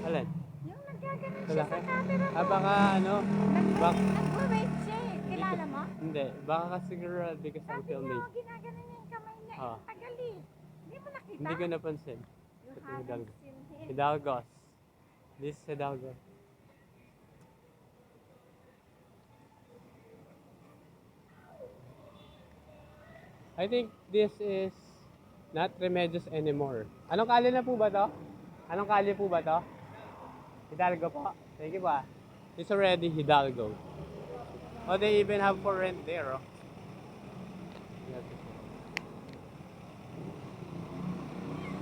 Alin? Yung nagkaganon Sa siya laki? sa camera mo. Baka ano? Bak Nag-wave siya eh. Kilala mo? Hindi. Baka kasi siguro because I'm Sabi niya, filming. oh, ginaganon niya yung kamay niya. Ah. Tagal eh. Hindi mo nakita? Hindi ko napansin. You Ito haven't Hidalgo. seen him. Hidalgos. This is Hidalgo. I think this is not Remedios anymore. Anong kalye na po ba to? Anong kalye po ba to? Hidalgo po. Thank you po. It's already Hidalgo. Oh, they even have for rent there. Oh.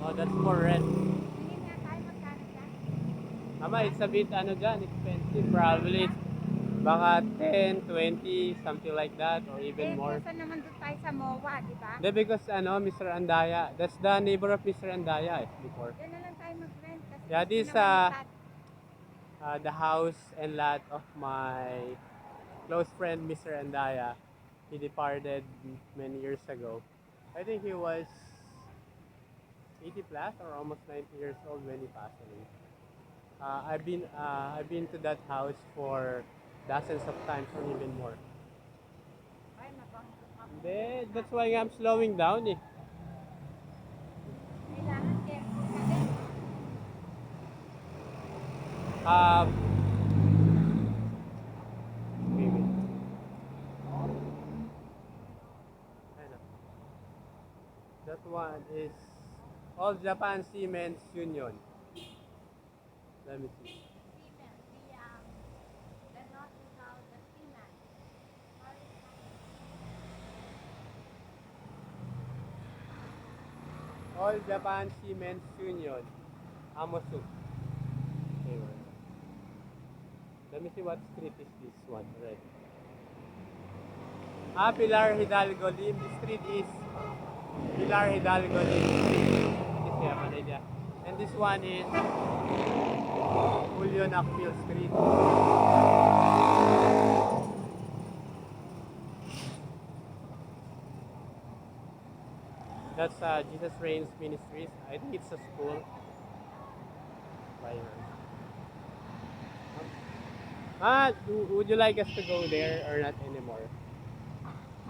Oh, that's for rent. Tingin nga tayo magkano siya. Mama, it's a bit ano dyan, expensive. Probably baka 10, 20, something like that, or even more. Kesa naman doon tayo sa MOA, di ba? Hindi, because ano, Mr. Andaya, that's the neighbor of Mr. Andaya before. Diyan na lang tayo mag-rent. Kasi Yeah, this pinamalitan. the house and lot of my close friend, Mr. Andaya. He departed many years ago. I think he was 80 plus or almost 90 years old when he passed away. I've been to that house for dozens of times or even more. Ay, nabang. Hindi, that's why I'm slowing down eh. Kailangan careful ka din. Um, wait. Ano? That one is All Japan Seamen's Union. Let me see. Seaman, the not without the seaman. All Japan Seamen's Union. Amosu. Okay, well. Let me see what street is this one already. Pilar Hidalgo Lim. The street is Pilar Hidalgo Lim Street. This is Manila. And this one is Julio Nakpil Street. That's Jesus Reigns Ministries. I think it's a school. Would you like us to go there or not anymore?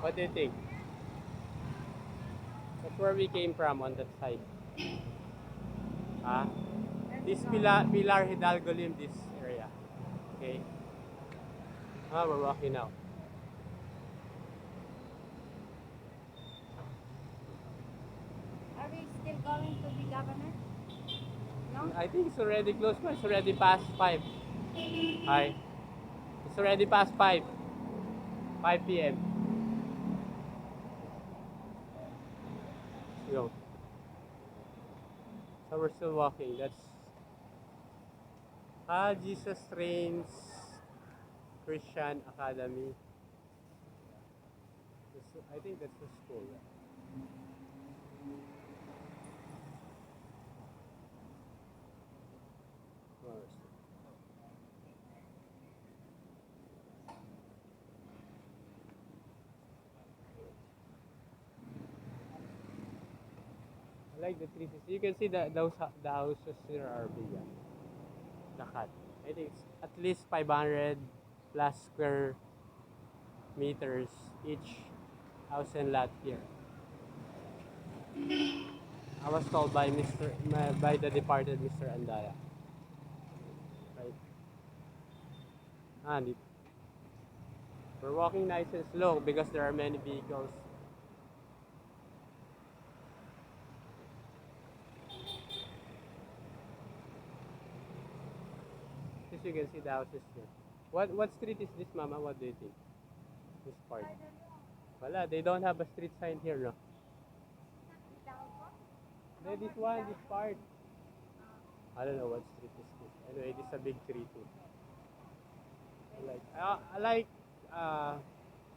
What do you think? That's where we came from on that side. Ah, this Pilar Hidalgo Lim, this area. Okay. We're walking now. Are we still going to the governor? No? I think it's already close. It's already past 5. Hi. It's already past 5. 5 p.m. Go. So we're still walking. That's Jesus Reigns Christian Academy. I think that's the school. I like the trees. You can see that the houses here are big. The cut. I think it's at least 500 plus square meters each house and lot here. I was told by by the departed Mr. Andaya. Right. And we're walking nice and slow because there are many vehicles. As you can see the houses here. What street is this, Mama? What do you think? This part. Wala, they don't have a street sign here, no? This one, this part. I don't know what street is this. Anyway, this is a big tree too. I like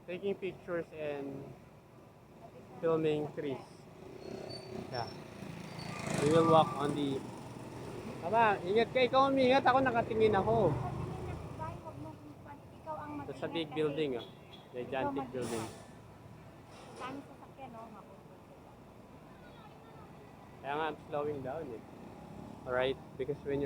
taking pictures and filming trees. Yeah. We will walk on the... Tama, ingat ka. Ikaw umingat. Ako nakatingin ako. Ikaw ang That's a big building. Gigantic building. Saan sa sakyan, no? Kaya nga, I'm slowing down. Alright? Because when you're